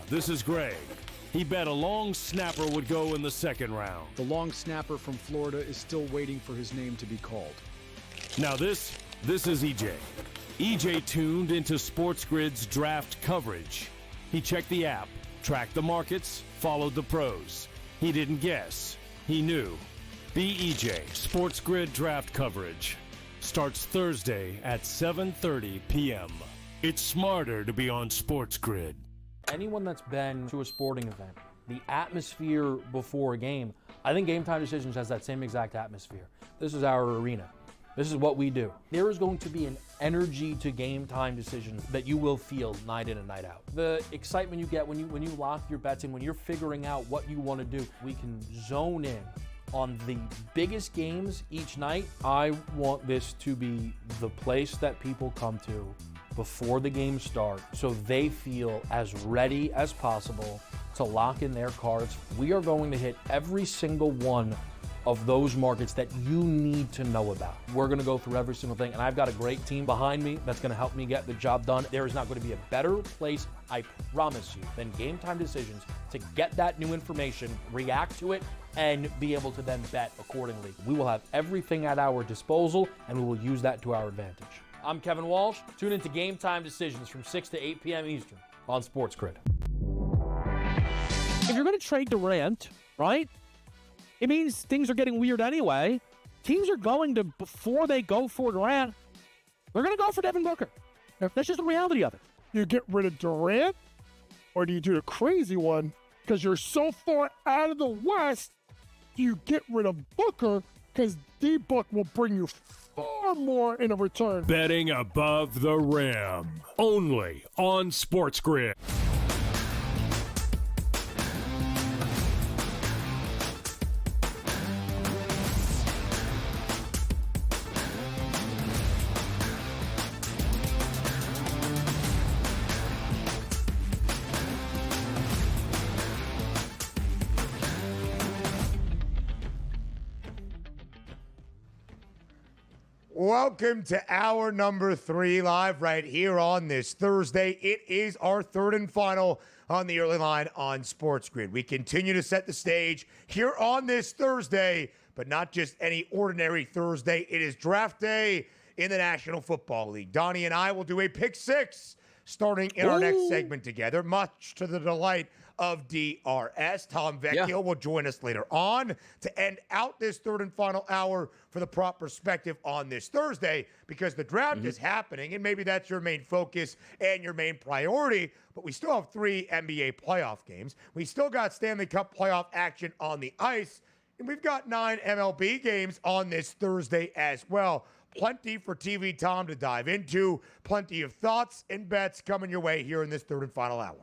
this is Greg. He bet a long snapper would go in the second round. The long snapper from Florida is still waiting for his name to be called. Now this is EJ. EJ tuned into SportsGrid's draft coverage. He checked the app, tracked the markets, followed the pros. He didn't guess. He knew. Be EJ. SportsGrid draft coverage starts Thursday at 7:30 p.m. It's smarter to be on SportsGrid. Anyone that's been to a sporting event, the atmosphere before a game, I think Game Time Decisions has that same exact atmosphere. This is our arena. This is what we do. There is going to be an energy to Game Time Decisions that you will feel night in and night out. The excitement you get when you lock your bets in, when you're figuring out what you want to do, we can zone in on the biggest games each night. I want this to be the place that people come to before the games start so they feel as ready as possible to lock in their cards. We are going to hit every single one of those markets that you need to know about. We're gonna go through every single thing, and I've got a great team behind me that's gonna help me get the job done. There is not gonna be a better place, I promise you, than Game Time Decisions to get that new information, react to it, and be able to then bet accordingly. We will have everything at our disposal, and we will use that to our advantage. I'm Kevin Walsh. Tune into Game Time Decisions from 6 to 8 p.m. Eastern on SportsGrid. If you're going to trade Durant, right, it means things are getting weird anyway. Teams are going to, before they go for Durant, they're going to go for Devin Booker. That's just the reality of it. You get rid of Durant, or do you do the crazy one? Because you're so far out of the West, you get rid of Booker because D-Book will bring you far more in a return. Betting above the rim. Only on SportsGrid. Welcome to hour number 3 live right here on this Thursday. It is our third and final on the early line on SportsGrid. We continue to set the stage here on this Thursday, but not just any ordinary Thursday. It is draft day in the National Football League. Donnie and I will do a pick six starting in our next segment together, much to the delight of DRS. Tom Vecchio will join us later on to end out this third and final hour for the prop perspective on this Thursday, because the draft is happening, and maybe that's your main focus and your main priority, but we still have 3 NBA playoff games. We still got Stanley Cup playoff action on the ice, and we've got 9 MLB games on this Thursday as well. Plenty for TV Tom to dive into, plenty of thoughts and bets coming your way here in this third and final hour.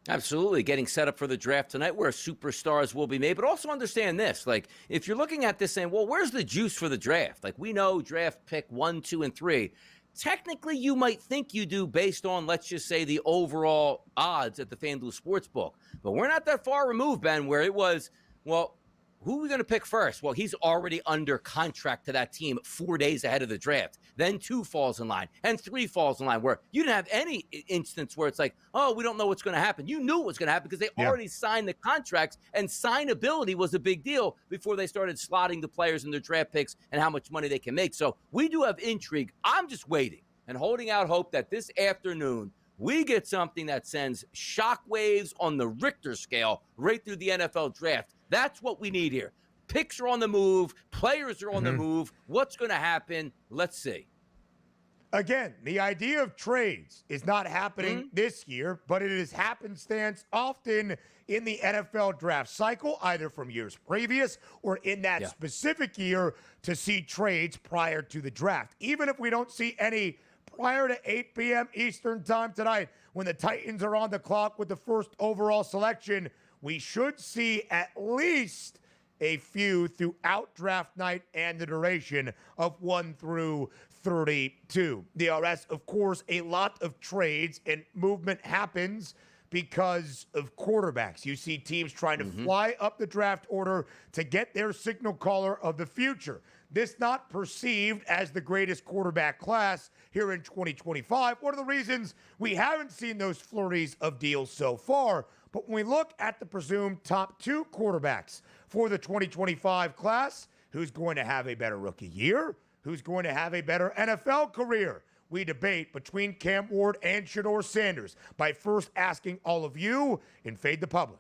Absolutely. Getting set up for the draft tonight where superstars will be made. But also understand this, like, if you're looking at this saying, well, where's the juice for the draft? Like, we know draft pick 1, 2, and 3. Technically, you might think you do based on, let's just say, the overall odds at the FanDuel Sportsbook. But we're not that far removed, Ben, where it was, well, who are we going to pick first? Well, he's already under contract to that team 4 days ahead of the draft. Then 2 falls in line, and 3 falls in line, where you didn't have any instance where it's like, oh, we don't know what's going to happen. You knew what was going to happen because they already signed the contracts, and signability was a big deal before they started slotting the players in their draft picks and how much money they can make. So we do have intrigue. I'm just waiting and holding out hope that this afternoon we get something that sends shockwaves on the Richter scale right through the NFL draft. That's what we need here. Picks are on the move. Players are on the move. What's going to happen? Let's see. Again, the idea of trades is not happening this year, but it is happenstance often in the NFL draft cycle, either from years previous or in that specific year, to see trades prior to the draft. Even if we don't see any prior to 8 p.m. Eastern time tonight, when the Titans are on the clock with the first overall selection, we should see at least a few throughout draft night and the duration of 1 through 32. DRS, of course, a lot of trades and movement happens because of quarterbacks. You see teams trying to fly up the draft order to get their signal caller of the future. this not perceived as the greatest quarterback class here in 2025. One of the reasons we haven't seen those flurries of deals so far. But when we look at the presumed top 2 quarterbacks for the 2025 class, who's going to have a better rookie year? Who's going to have a better NFL career? We debate between Cam Ward and Shedeur Sanders by first asking all of you in Fade the Public.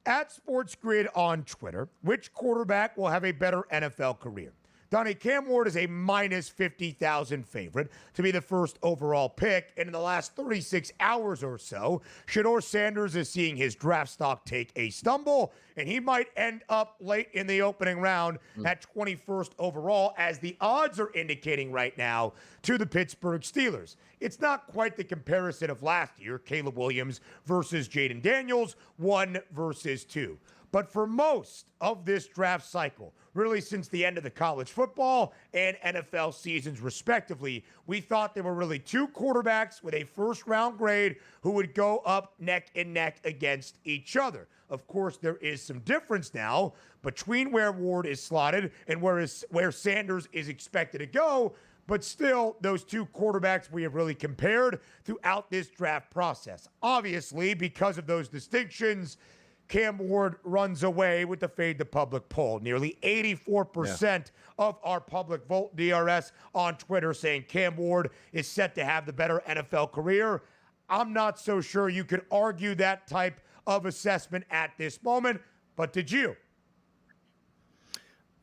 At SportsGrid on Twitter, which quarterback will have a better NFL career? Donnie, Cam Ward is a minus 50,000 favorite to be the first overall pick. And in the last 36 hours or so, Shedeur Sanders is seeing his draft stock take a stumble, and he might end up late in the opening round at 21st overall, as the odds are indicating right now to the Pittsburgh Steelers. It's not quite the comparison of last year, Caleb Williams versus Jaden Daniels, 1 versus 2. But for most of this draft cycle, really since the end of the college football and NFL seasons respectively, we thought there were really 2 quarterbacks with a first-round grade who would go up neck and neck against each other. Of course, there is some difference now between where Ward is slotted and where Sanders is expected to go, but still, those 2 quarterbacks we have really compared throughout this draft process. Obviously, because of those distinctions, Cam Ward runs away with the Fade the Public poll. Nearly 84% of our public vote, DRS, on Twitter saying Cam Ward is set to have the better NFL career. I'm not so sure you could argue that type of assessment at this moment, but did you?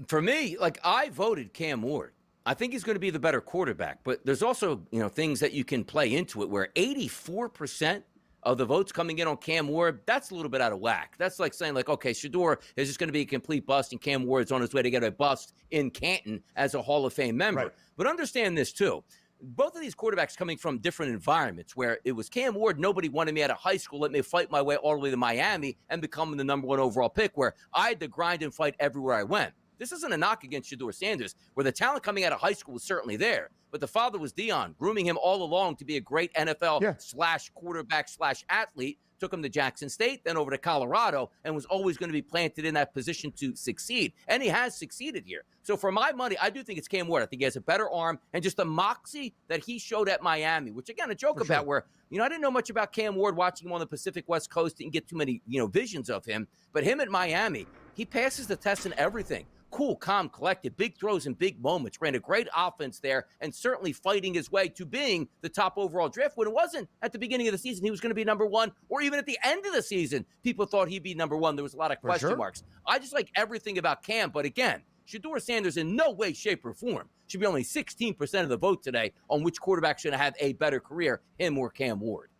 For me, I voted Cam Ward. I think he's going to be the better quarterback, but there's also, things that you can play into it where 84% of the votes coming in on Cam Ward, that's a little bit out of whack. That's like saying, okay, Shedeur is just going to be a complete bust, and Cam Ward's on his way to get a bust in Canton as a Hall of Fame member. Right. But understand this, too. Both of these quarterbacks coming from different environments where it was Cam Ward, nobody wanted me out of high school, let me fight my way all the way to Miami and becoming the number 1 overall pick, where I had to grind and fight everywhere I went. This isn't a knock against Shedeur Sanders, where the talent coming out of high school was certainly there. But the father was Dion, grooming him all along to be a great NFL slash quarterback slash athlete. Took him to Jackson State, then over to Colorado, and was always going to be planted in that position to succeed. And he has succeeded here. So for my money, I do think it's Cam Ward. I think he has a better arm and just the moxie that he showed at Miami, which, again, a joke about where, I didn't know much about Cam Ward watching him on the Pacific West Coast, didn't get too many, visions of him. But him at Miami, he passes the test in everything. Cool, calm, collected, big throws in big moments, ran a great offense there, and certainly fighting his way to being the top overall draft. When it wasn't at the beginning of the season, he was going to be number 1, or even at the end of the season, people thought he'd be number 1. There was a lot of question marks. I just like everything about Cam, but again, Shedeur Sanders in no way, shape, or form should be only 16% of the vote today on which quarterback should have a better career, him or Cam Ward.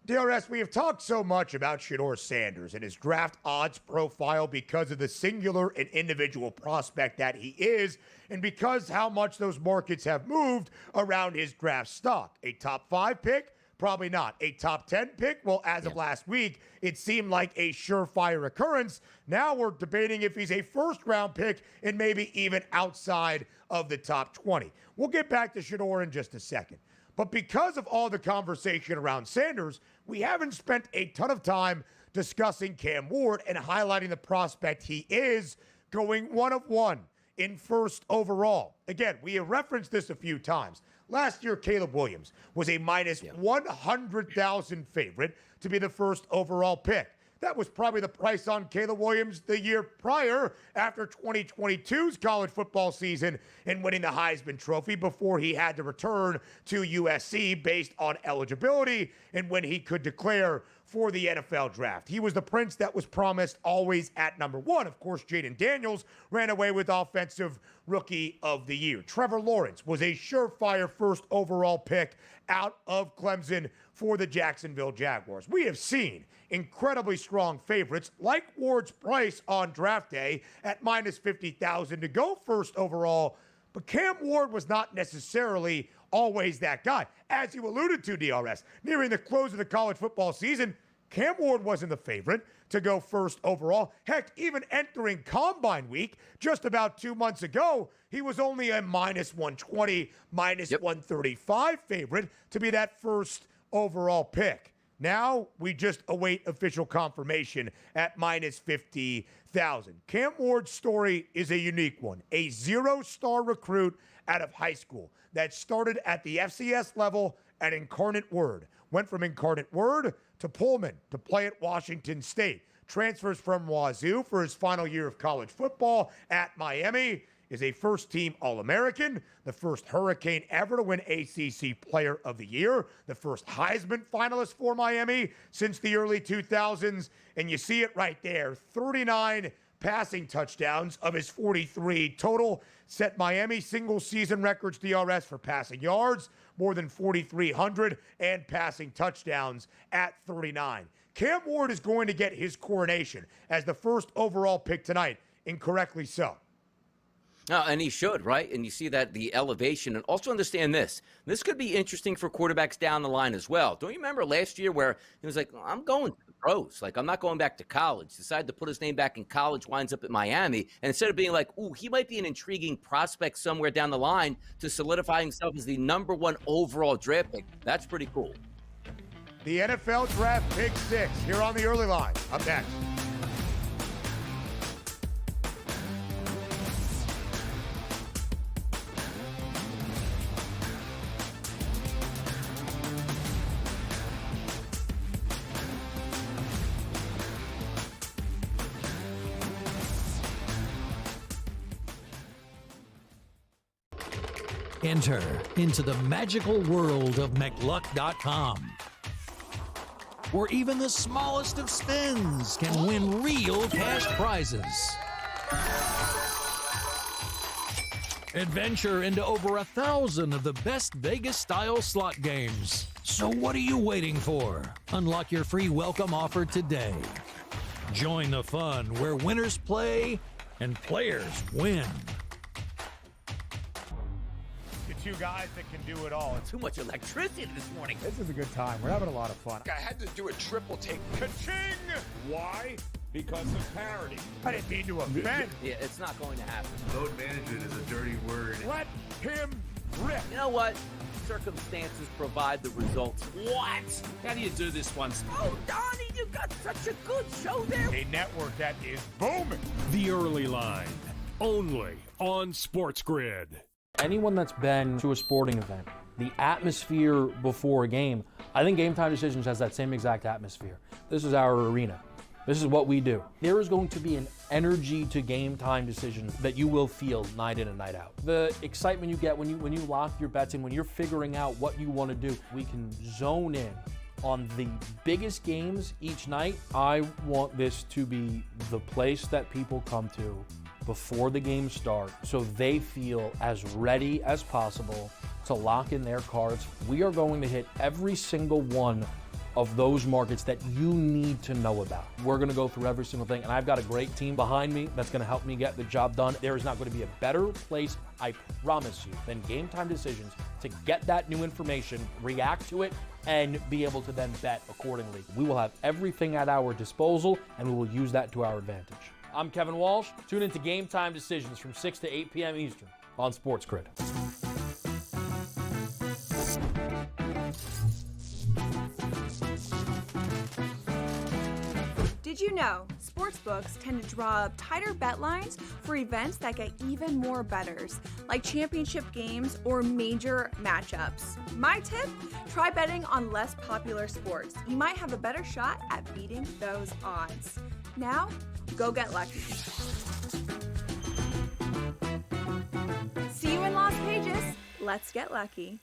DRS, we have talked so much about Shedeur Sanders and his draft odds profile because of the singular and individual prospect that he is, and because how much those markets have moved around his draft stock. A top 5 pick? Probably not. A top 10 pick? Well, as of last week, it seemed like a surefire occurrence. Now we're debating if he's a first-round pick and maybe even outside of the top 20. We'll get back to Shedeur in just a second. But because of all the conversation around Sanders, we haven't spent a ton of time discussing Cam Ward and highlighting the prospect he is, going 1 of 1 in first overall. Again, we have referenced this a few times. Last year, Caleb Williams was a minus 100,000 favorite to be the first overall pick. That was probably the price on Caleb Williams the year prior, after 2022's college football season and winning the Heisman Trophy, before he had to return to USC based on eligibility and when he could declare for the NFL draft. He was the prince that was promised, always at number 1. Of course, Jaden Daniels ran away with Offensive Rookie of the Year. Trevor Lawrence was a surefire first overall pick out of Clemson for the Jacksonville Jaguars. We have seen incredibly strong favorites like Ward's price on draft day at minus 50,000 to go first overall, but Cam Ward was not necessarily always that guy. As you alluded to, DRS, nearing the close of the college football season, Cam Ward wasn't the favorite to go first overall. Heck, even entering Combine Week just about 2 months ago, he was only a minus 120, minus 135 favorite to be that first overall pick. Now we just await official confirmation at minus 50,000. Cam Ward's story is a unique one. A 0-star recruit out of high school that started at the FCS level at Incarnate Word. Went from Incarnate Word to Pullman to play at Washington State. Transfers from Wazoo for his final year of college football at Miami. Is a first-team All-American, the first Hurricane ever to win ACC Player of the Year, the first Heisman finalist for Miami since the early 2000s, and you see it right there, 39 passing touchdowns of his 43 total, set Miami single-season records DRS for passing yards, more than 4,300, and passing touchdowns at 39. Cam Ward is going to get his coronation as the first overall pick tonight, incorrectly so. And he should, right? And you see that the elevation, and also understand this. This could be interesting for quarterbacks down the line as well. Don't you remember last year where he was like, I'm going to the pros. Like, I'm not going back to college. Decided to put his name back in college, winds up at Miami. And instead of being like, ooh, he might be an intriguing prospect somewhere down the line to solidify himself as the #1 overall draft pick. That's pretty cool. The NFL Draft Pick 6 here on the early line. Up next. Enter into the magical world of McLuck.com, where even the smallest of spins can win real cash prizes. Adventure into over 1,000 of the best Vegas-style slot games. So what are you waiting for? Unlock your free welcome offer today. Join the fun where winners play and players win. Two guys that can do it all. Too much electricity this morning. This is a good time. We're having a lot of fun. I had to do a triple take. Ka-ching! Why? Because of parity. I didn't mean to offend. Yeah, it's not going to happen. Load management is a dirty word. Let him rip. You know what? Circumstances provide the results. What? How do you do this once? Oh, Donnie, you got such a good show there. A network that is booming. The Early Line, only on SportsGrid. Anyone that's been to a sporting event, the atmosphere before a game, I think Game Time Decisions has that same exact atmosphere. This is our arena. This is what we do. There is going to be an energy to Game Time Decisions that you will feel night in and night out. The excitement you get when you lock your bets in, when you're figuring out what you want to do, we can zone in on the biggest games each night. I want this to be the place that people come to before the games start so they feel as ready as possible to lock in their cards. We are going to hit every single one of those markets that you need to know about. We're going to go through every single thing, and I've got a great team behind me that's going to help me get the job done. There is not going to be a better place, I promise you, than Game Time Decisions to get that new information, react to it, and be able to then bet accordingly. We will have everything at our disposal, and we will use that to our advantage. I'm Kevin Walsh. Tune into Game Time Decisions from 6 to 8 p.m. Eastern on SportsGrid. Did you know sportsbooks tend to draw up tighter bet lines for events that get even more bettors, like championship games or major matchups? My tip, try betting on less popular sports. You might have a better shot at beating those odds. Now, go get lucky. See you in Las Vegas. Let's get lucky.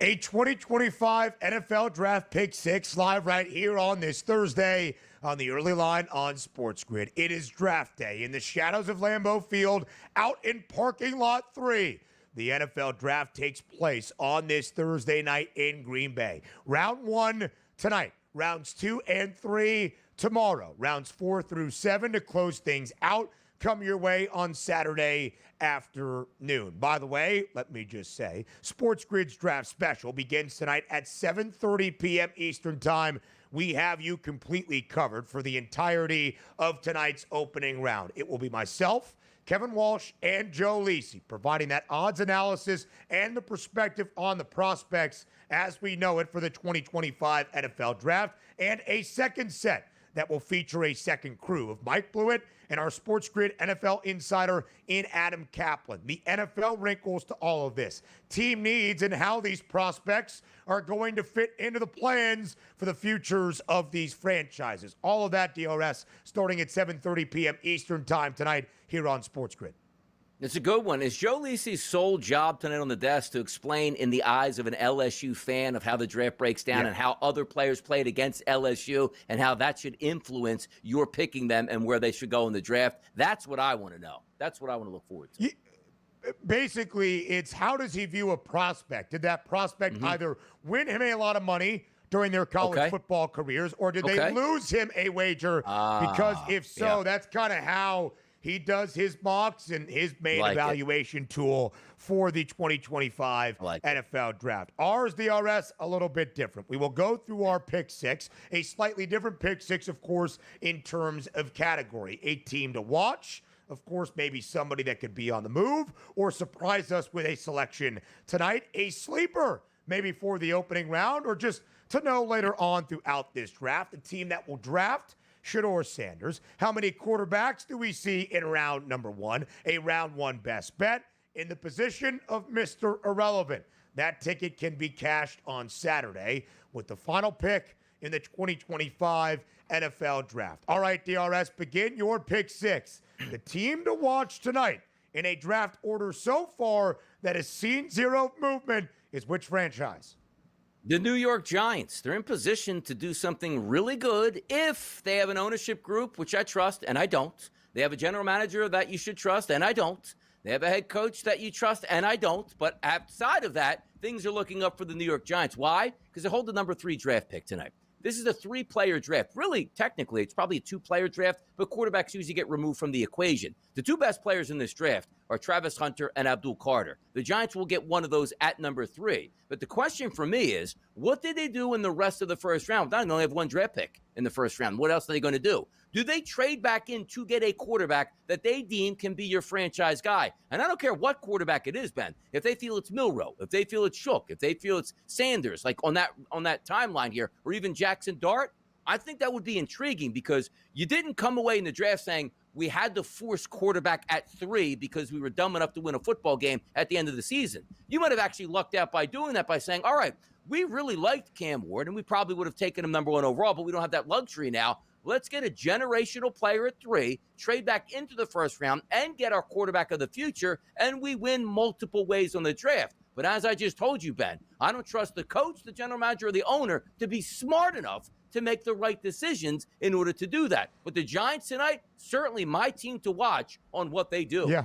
A 2025 NFL Draft Pick 6 live right here on this Thursday on the early line on SportsGrid. It is draft day in the shadows of Lambeau Field out in parking lot 3. The NFL draft takes place on this Thursday night in Green Bay. Round 1 tonight. Rounds 2 and 3 tomorrow. Rounds 4 through 7 to close things out. come your way on Saturday afternoon. By the way, let me just say, SportsGrid's draft special begins tonight at 7:30 p.m. Eastern Time. We have you completely covered for the entirety of tonight's opening round. It will be myself, Kevin Walsh, and Joe Lisi providing that odds analysis and the perspective on the prospects as we know it for the 2025 NFL Draft, and a second set that will feature a second crew of Mike Blewett and our SportsGrid NFL insider in Adam Kaplan. The NFL wrinkles to all of this, team needs, and how these prospects are going to fit into the plans for the futures of these franchises. All of that, DRS, starting at 7:30 p.m. Eastern Time tonight here on SportsGrid. It's a good one. Is Joe Lisi's sole job tonight on the desk to explain in the eyes of an LSU fan of how the draft breaks down and how other players played against LSU and how that should influence your picking them and where they should go in the draft? That's what I want to know. That's what I want to look forward to. Basically, it's how does he view a prospect? Did that prospect either win him a lot of money during their college football careers, or did they lose him a wager? Because if so, that's kind of how he does his mocks and his main evaluation tool for the 2025 NFL Draft. Ours, DRS, a little bit different. We will go through our pick six, a slightly different pick six, of course, in terms of category. A team to watch, of course, maybe somebody that could be on the move or surprise us with a selection tonight. A sleeper, maybe for the opening round, or just to know later on throughout this draft, the team that will draft Shedeur Sanders. How many quarterbacks do we see in round number one? A round one best bet in the position of Mr. Irrelevant. That ticket can be cashed on Saturday with the final pick in the 2025 NFL Draft. All right, DRS, begin your pick six. The team to watch tonight in a draft order so far that has seen zero movement is which franchise? The New York Giants. They're in position to do something really good if they have an ownership group, which I trust, and I don't. They have a general manager that you should trust, and I don't. They have a head coach that you trust, and I don't. But outside of that, things are looking up for the New York Giants. Why? Because they hold the number 3 draft pick tonight. This is a 3-player draft. Really, technically, it's probably a 2-player draft, but quarterbacks usually get removed from the equation. The 2 best players in this draft are Travis Hunter and Abdul Carter. The Giants will get one of those at number 3. But the question for me is, what did they do in the rest of the first round? They only have 1 draft pick in the first round. What else are they going to do? Do they trade back in to get a quarterback that they deem can be your franchise guy? And I don't care what quarterback it is, Ben. If they feel it's Milroe, if they feel it's Shook, if they feel it's Sanders, like on that timeline here, or even Jackson Dart, I think that would be intriguing because you didn't come away in the draft saying we had to force quarterback at 3 because we were dumb enough to win a football game at the end of the season. You might have actually lucked out by doing that by saying, all right, we really liked Cam Ward, and we probably would have taken him number 1 overall, but we don't have that luxury now. Let's get a generational player at 3, trade back into the first round, and get our quarterback of the future, and we win multiple ways on the draft. But as I just told you, Ben, I don't trust the coach, the general manager, or the owner to be smart enough to make the right decisions in order to do that. But the Giants tonight, certainly my team to watch on what they do. Yeah.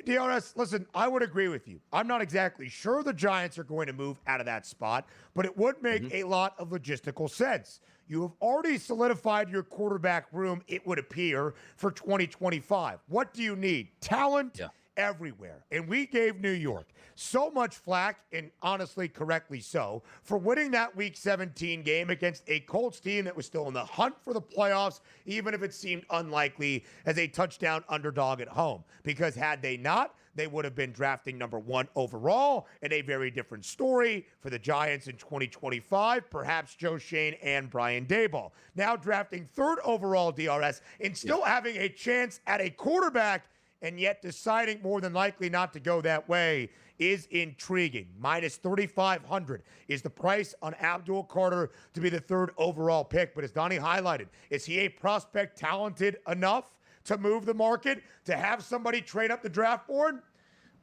DRS, listen, I would agree with you. I'm not exactly sure the Giants are going to move out of that spot, but it would make a lot of logistical sense. You have already solidified your quarterback room, it would appear, for 2025. What do you need? Talent everywhere. And we gave New York so much flack, and honestly, correctly so, for winning that Week 17 game against a Colts team that was still in the hunt for the playoffs, even if it seemed unlikely as a touchdown underdog at home. Because had they not, they would have been drafting number 1 overall, and a very different story for the Giants in 2025, perhaps Joe Shane and Brian Daboll. Now drafting 3rd overall, DRS, and still having a chance at a quarterback, and yet deciding more than likely not to go that way is intriguing. Minus 3,500 is the price on Abdul Carter to be the 3rd overall pick. But as Donnie highlighted, is he a prospect talented enough to move the market, to have somebody trade up the draft board?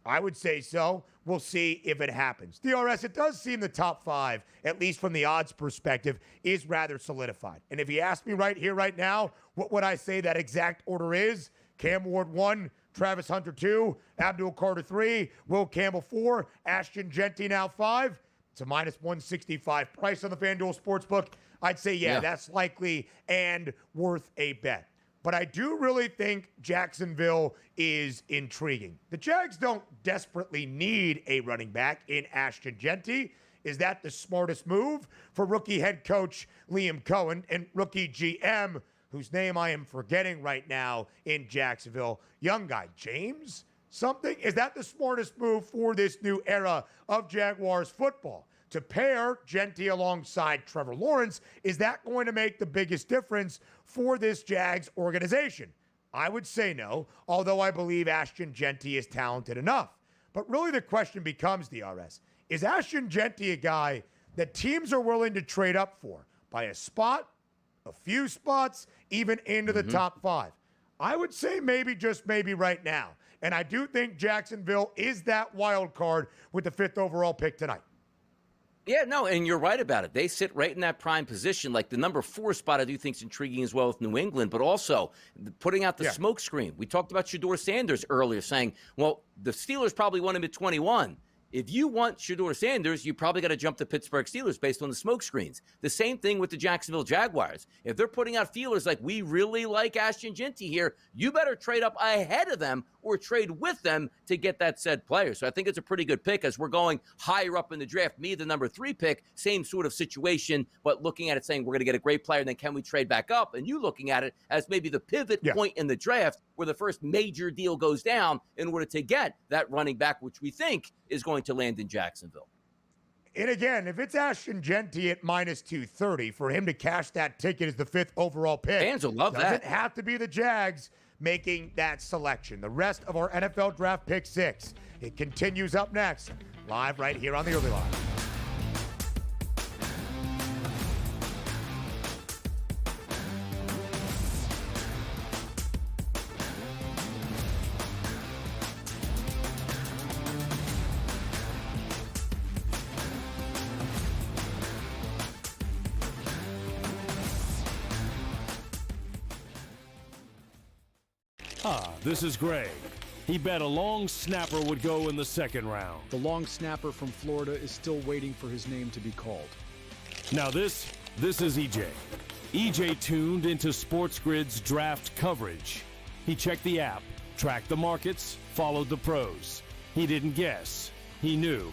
I would say so. We'll see if it happens. DRS, it does seem the top 5, at least from the odds perspective, is rather solidified. And if you ask me right here, right now, what would I say that exact order is? Cam Ward 1, Travis Hunter 2, Abdul Carter 3, Will Campbell 4, Ashton Genty now 5. It's a minus 165 price on the FanDuel Sportsbook. I'd say, that's likely and worth a bet. but I do really think Jacksonville is intriguing. The Jags don't desperately need a running back in Ashton Genty. Is that the smartest move for rookie head coach Liam Cohen and rookie GM, whose name I am forgetting right now in Jacksonville, young guy, James something? Is that the smartest move for this new era of Jaguars football? To pair Genty alongside Trevor Lawrence, is that going to make the biggest difference for this Jags organization? I would say no, although I believe Ashton Genty is talented enough. But really the question becomes, DRS, is Ashton Genty a guy that teams are willing to trade up for by a spot, a few spots, even into the top 5? I would say maybe, just maybe right now. And I do think Jacksonville is that wild card with the 5th overall pick tonight. Yeah, no, and you're right about it. They sit right in that prime position. Like the number 4 spot, I do think is intriguing as well with New England, but also putting out the smoke screen. We talked about Shedeur Sanders earlier, saying, well, the Steelers probably want him at 21. If you want Shedeur Sanders, you probably got to jump to Pittsburgh Steelers based on the smoke screens. The same thing with the Jacksonville Jaguars. If they're putting out feelers like, we really like Ashton Genty here, you better trade up ahead of them or trade with them to get that said player. So I think it's a pretty good pick as we're going higher up in the draft. Me, the number 3 pick, same sort of situation, but looking at it saying we're going to get a great player, and then can we trade back up? And you looking at it as maybe the pivot point in the draft where the first major deal goes down in order to get that running back, which we think is going to land in Jacksonville. And again, if it's Ashton Genty at minus 230, for him to cash that ticket as the 5th overall pick, fans will love that. Doesn't have to be the Jags making that selection. The rest of our NFL Draft Pick 6, it continues up next, live right here on the Early Line. This is Greg. He bet a long snapper would go in the 2nd round. The long snapper from Florida is still waiting for his name to be called. Now this is EJ. EJ tuned into SportsGrid's draft coverage. He checked the app, tracked the markets, followed the pros. He didn't guess. He knew.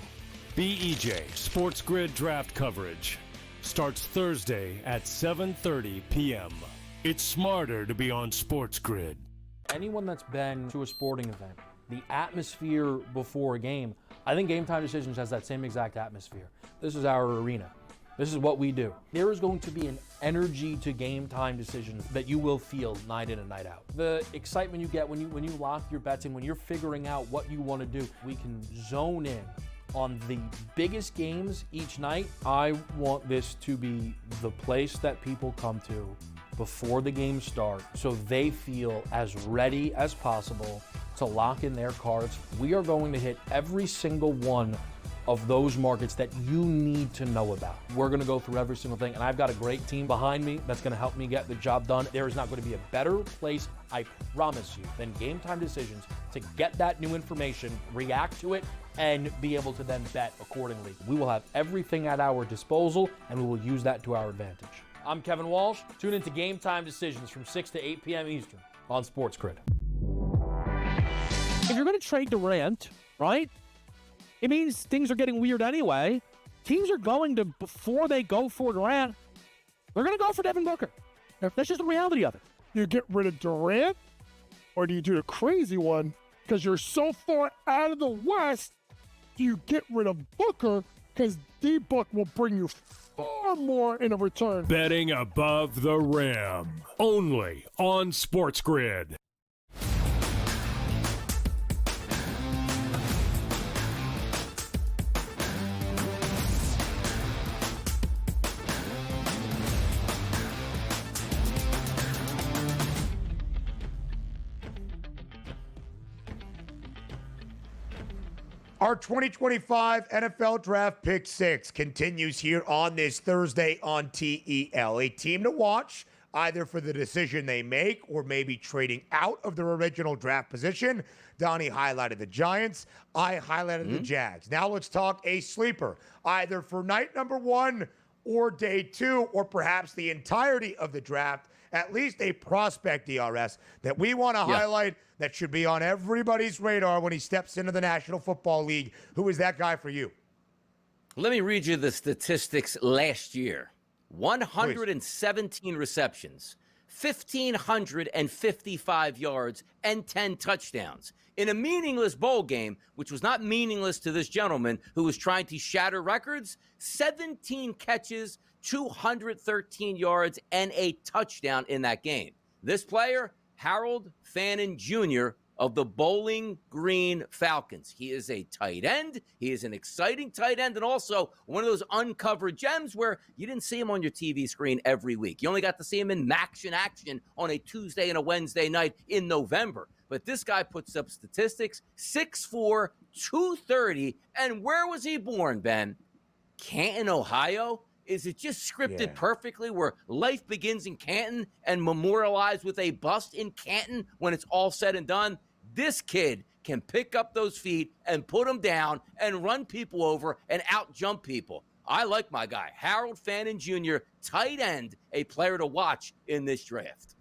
BEJ SportsGrid draft coverage starts Thursday at 7:30 p.m. It's smarter to be on SportsGrid. Anyone that's been to a sporting event, the atmosphere before a game, I think Game Time Decisions has that same exact atmosphere. This is our arena. This is what we do. There is going to be an energy to Game Time Decisions that you will feel night in and night out. The excitement you get when you lock your bets in, when you're figuring out what you want to do, we can zone in on the biggest games each night. I want this to be the place that people come to before the games start so they feel as ready as possible to lock in their cards. We are going to hit every single one of those markets that you need to know about. We're going to go through every single thing, and I've got a great team behind me that's going to help me get the job done. There is not going to be a better place, I promise you, than Game Time Decisions to get that new information, react to it, and be able to then bet accordingly. We will have everything at our disposal, and we will use that to our advantage. I'm Kevin Walsh. Tune into Game Time Decisions from 6 to 8 p.m. Eastern on SportsGrid. If you're going to trade Durant, right, it means things are getting weird anyway. Teams are going to, before they go for Durant, they're going to go for Devin Booker. That's just the reality of it. You get rid of Durant, or do you do the crazy one because you're so far out of the West? Do you get rid of Booker because D-Book will bring you far more in a return? Betting above the rim. Only on SportsGrid. Our 2025 NFL Draft Pick 6 continues here on this Thursday on TEL. A team to watch, either for the decision they make or maybe trading out of their original draft position. Donnie highlighted the Giants. I highlighted the Jags. Now let's talk a sleeper, either for night number 1 or day 2, or perhaps the entirety of the draft, at least a prospect, DRS, that we want to highlight that should be on everybody's radar when he steps into the National Football League? Who is that guy for you? Let me read you the statistics last year. 117 receptions, 1,555 yards, and 10 touchdowns. In a meaningless bowl game, which was not meaningless to this gentleman who was trying to shatter records, 17 catches, 213 yards, and a touchdown in that game. This player, Harold Fannin Jr. of the Bowling Green Falcons. He is a tight end. He is an exciting tight end, and also one of those uncovered gems where you didn't see him on your TV screen every week. You only got to see him in action on a Tuesday and a Wednesday night in November. But this guy puts up statistics, 6'4", 230, and where was he born, Ben? Canton, Ohio? Is it just scripted perfectly where life begins in Canton and memorialized with a bust in Canton when it's all said and done? This kid can pick up those feet and put them down and run people over and out-jump people. I like my guy, Harold Fannin Jr., tight end, a player to watch in this draft.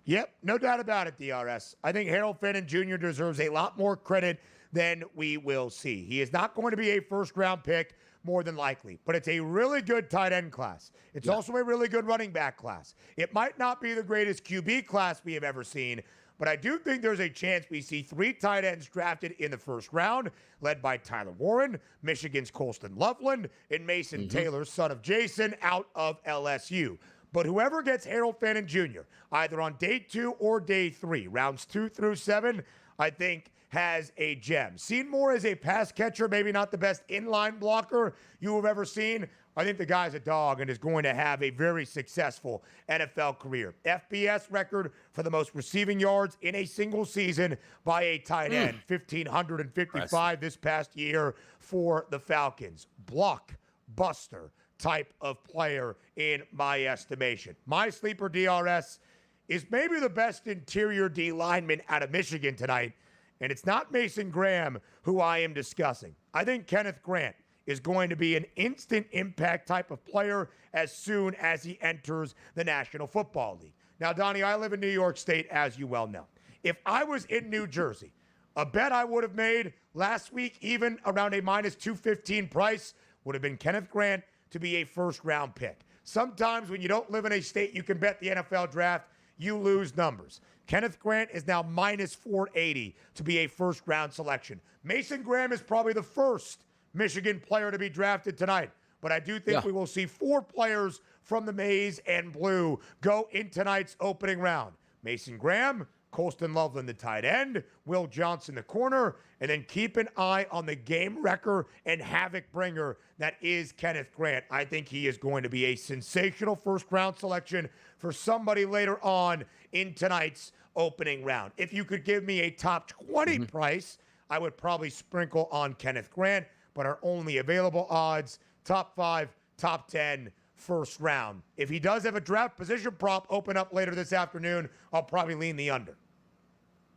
Yep, no doubt about it, DRS. I think Harold Fannin Jr. deserves a lot more credit than we will see. He is not going to be a first-round pick, more than likely, but it's a really good tight end class. It's also a really good running back class. It might not be the greatest QB class we have ever seen, but I do think there's a chance we see 3 tight ends drafted in the first round, led by Tyler Warren, Michigan's Colston Loveland, and Mason Taylor, son of Jason, out of LSU. But whoever gets Harold Fannin Jr., either on day 2 or day 3, rounds 2 through 7, I think has a gem. Seen more as a pass catcher, maybe not the best inline blocker you have ever seen. I think the guy's a dog and is going to have a very successful NFL career. FBS record for the most receiving yards in a single season by a tight end, 1,555 this past year for the Falcons. Blockbuster type of player in my estimation. My sleeper, DRS, is maybe the best interior D lineman out of Michigan tonight, and it's not Mason Graham who I am discussing. I think Kenneth Grant is going to be an instant impact type of player as soon as he enters the National Football League. Now, Donnie, I live in New York State, as you well know. If I was in New Jersey, a bet I would have made last week, even around a minus 215 price, would have been Kenneth Grant to be a first-round pick. Sometimes when you don't live in a state you can bet the NFL draft, you lose numbers. Kenneth Grant is now minus 480 to be a first-round selection. Mason Graham is probably the first Michigan player to be drafted tonight, but I do think we will see 4 players from the maize and blue go in tonight's opening round. Mason Graham, Colston Loveland, the tight end, Will Johnson, the corner, and then keep an eye on the game wrecker and havoc bringer that is Kenneth Grant. I think he is going to be a sensational first-round selection for somebody later on in tonight's opening round. If you could give me a top 20 price, I would probably sprinkle on Kenneth Grant, but our only available odds, top 5, top 10, first round. If he does have a draft position prop open up later this afternoon, I'll probably lean the under.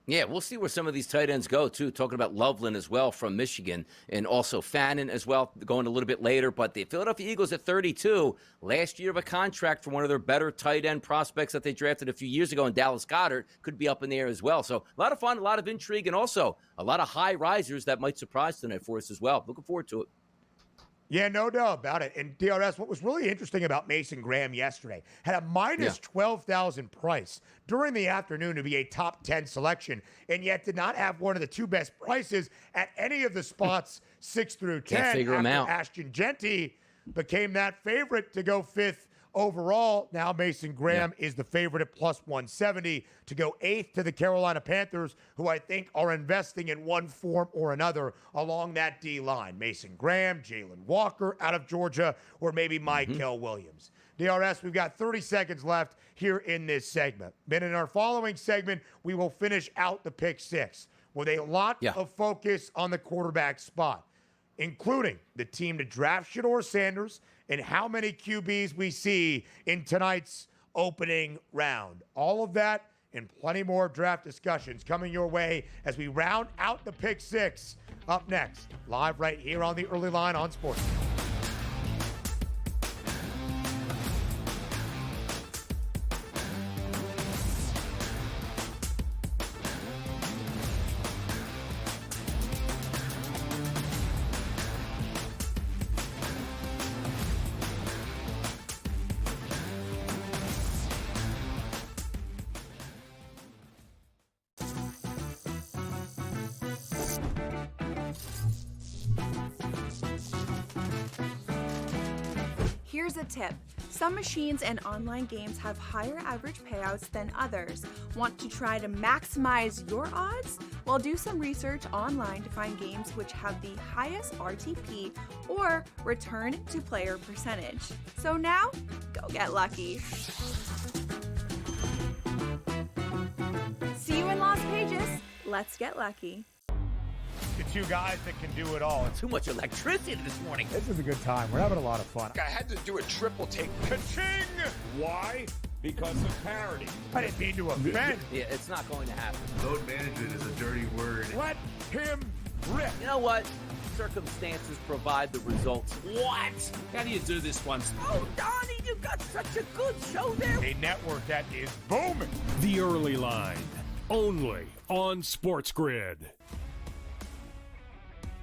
Yeah, we'll see where some of these tight ends go, too. Talking about Loveland as well from Michigan, and also Fannin as well, going a little bit later. But the Philadelphia Eagles at 32, last year of a contract for one of their better tight end prospects that they drafted a few years ago in Dallas Goedert, could be up in the air as well. So a lot of fun, a lot of intrigue, and also a lot of high risers that might surprise tonight for us as well. Looking forward to it. Yeah, no doubt about it. And DRS, what was really interesting about Mason Graham yesterday, had a minus 12,000 price during the afternoon to be a top 10 selection, and yet did not have one of the 2 best prices at any of the spots 6 through 10. Can't figure him out. Ashton Genty became that favorite to go 5th overall. Now Mason Graham is the favorite at plus 170 to go 8th to the Carolina Panthers, who I think are investing in one form or another along that D line. Mason Graham, Jalen Walker out of Georgia, or maybe Michael Williams. DRS, we've got 30 seconds left here in this segment. Then in our following segment, we will finish out the pick 6 with a lot of focus on the quarterback spot, including the team to draft Shedeur Sanders and how many QBs we see in tonight's opening round. All of that and plenty more draft discussions coming your way as we round out the pick 6 up next, live right here on the Early Line on Sports. a tip. Some machines and online games have higher average payouts than others. Want to try to maximize your odds? Well, do some research online to find games which have the highest RTP or return to player percentage. So now, go get lucky. See you in Lost Pages. Let's get lucky. The two guys that can do it all. Too much electricity this morning. This is a good time. We're having a lot of fun. I had to do a triple take. Ka-ching! Why? Because of parity. I didn't mean to offend. Yeah, it's not going to happen. Load management is a dirty word. Let him rip. You know what? Circumstances provide the results. What? How do you do this once? Oh, Donnie, you've got such a good show there. A network that is booming. The Early Line, only on SportsGrid.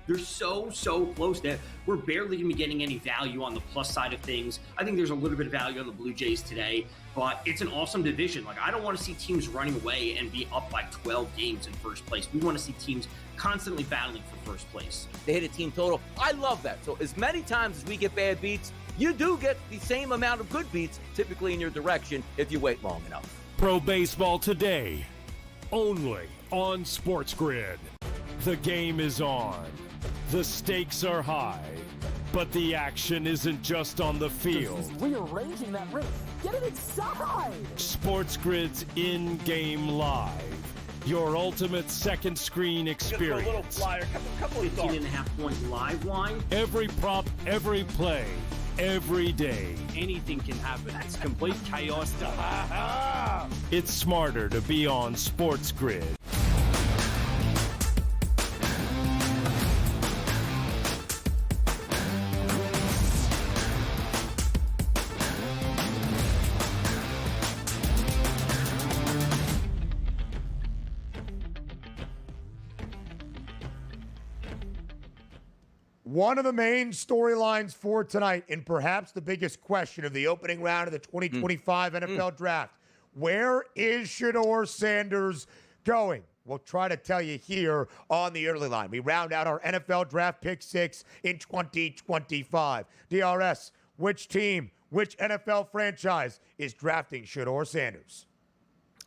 They're so close that we're barely going to be getting any value on the plus side of things. I think there's a little bit of value on the Blue Jays today, but it's an awesome division. Like, I don't want to see teams running away and be up by 12 games in first place. We want to see teams constantly battling for first place. They hit a team total. I love that. So as many times as we get bad beats, you do get the same amount of good beats, typically in your direction, if you wait long enough. Pro Baseball today, only on SportsGrid. The game is on. The stakes are high, but the action isn't just on the field. Rearranging that rim. Get it inside! SportsGrid's in-game live. Your ultimate second screen experience. A little flyer, couple of thoughts. 18.5-point live line. Every prop, every play, every day. Anything can happen. It's complete chaos. It's smarter to be on SportsGrid. One of the main storylines for tonight, and perhaps the biggest question of the opening round of the 2025 NFL Draft, where is Shedeur Sanders going? We'll try to tell you here on the Early Line. We round out our NFL Draft Pick 6 in 2025. DRS, which team, which NFL franchise is drafting Shedeur Sanders?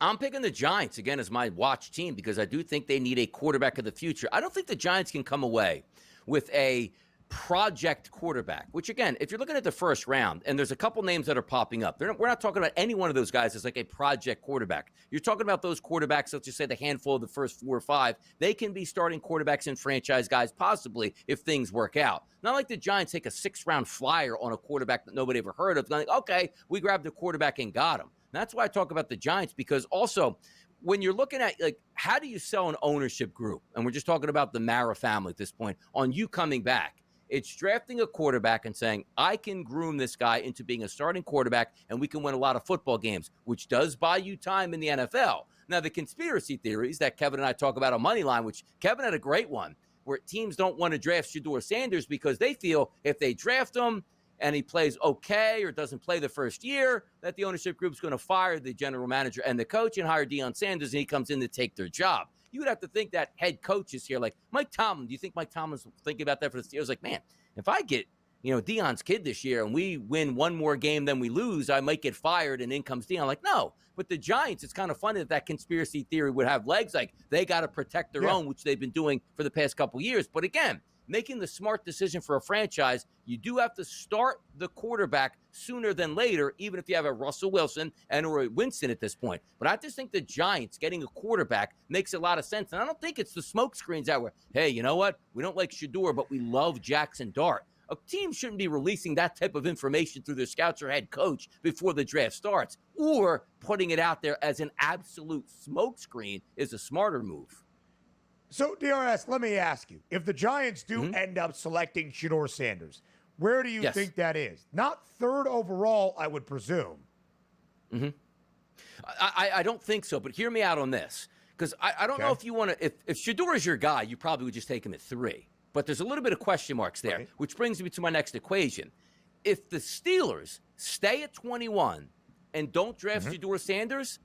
I'm picking the Giants, again, as my watch team because I do think they need a quarterback of the future. I don't think the Giants can come away with a project quarterback, which, again, if you're looking at the first round, and there's a couple names that are popping up, we're not talking about any one of those guys as like a project quarterback. You're talking about those quarterbacks, let's just say the handful of the first 4 or 5. They can be starting quarterbacks and franchise guys possibly if things work out. Not like the Giants take a 6th-round flyer on a quarterback that nobody ever heard of. Like, okay, we grabbed the quarterback and got him. And that's why I talk about the Giants, because also when you're looking at, like, how do you sell an ownership group? And we're just talking about the Mara family at this point on you coming back. It's drafting a quarterback and saying, I can groom this guy into being a starting quarterback and we can win a lot of football games, which does buy you time in the NFL. Now, the conspiracy theories that Kevin and I talk about on Moneyline, which Kevin had a great one, where teams don't want to draft Shedeur Sanders because they feel if they draft him and he plays okay or doesn't play the first year, that the ownership group's going to fire the general manager and the coach and hire Deion Sanders, and he comes in to take their job. You would have to think that head coach is here. Like Mike Tomlin, do you think Mike Tomlin's thinking about that for the Steelers? Like, man, if I get, Deion's kid this year and we win one more game than we lose, I might get fired and in comes Deion. Like, no. But the Giants, it's kind of funny that conspiracy theory would have legs. Like, they got to protect their own, which they've been doing for the past couple years. But again, making the smart decision for a franchise, you do have to start the quarterback sooner than later, even if you have a Russell Wilson and or a Winston at this point. But I just think the Giants getting a quarterback makes a lot of sense. And I don't think it's the smoke screens out where, hey, you know what? We don't like Shedeur, but we love Jackson Dart. A team shouldn't be releasing that type of information through their scouts or head coach before the draft starts, or putting it out there as an absolute smoke screen is a smarter move. So, DRS, let me ask you, if the Giants do end up selecting Shedeur Sanders, where do you think that is? Not 3rd overall, I would presume. I don't think so, but hear me out on this. Because I don't know if you want to, if Shedeur is your guy, you probably would just take him at 3. But there's a little bit of question marks there, which brings me to my next equation. If the Steelers stay at 21 and don't draft Shedeur Sanders,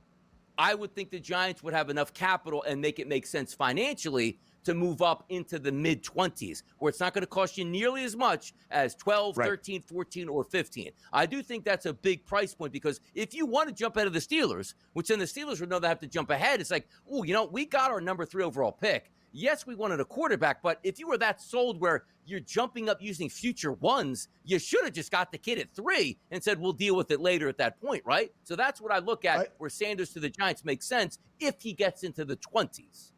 I would think the Giants would have enough capital and make it make sense financially to move up into the mid-20s, where it's not going to cost you nearly as much as 12, 13, 14, or 15. I do think that's a big price point, because if you want to jump ahead of the Steelers, which then the Steelers would know they have to jump ahead, it's like, oh, we got our number 3 overall pick. Yes, we wanted a quarterback, but if you were that sold where you're jumping up using future ones, you should have just got the kid at 3 and said, we'll deal with it later at that point, right? So that's what I look at, where Sanders to the Giants makes sense if he gets into the 20s.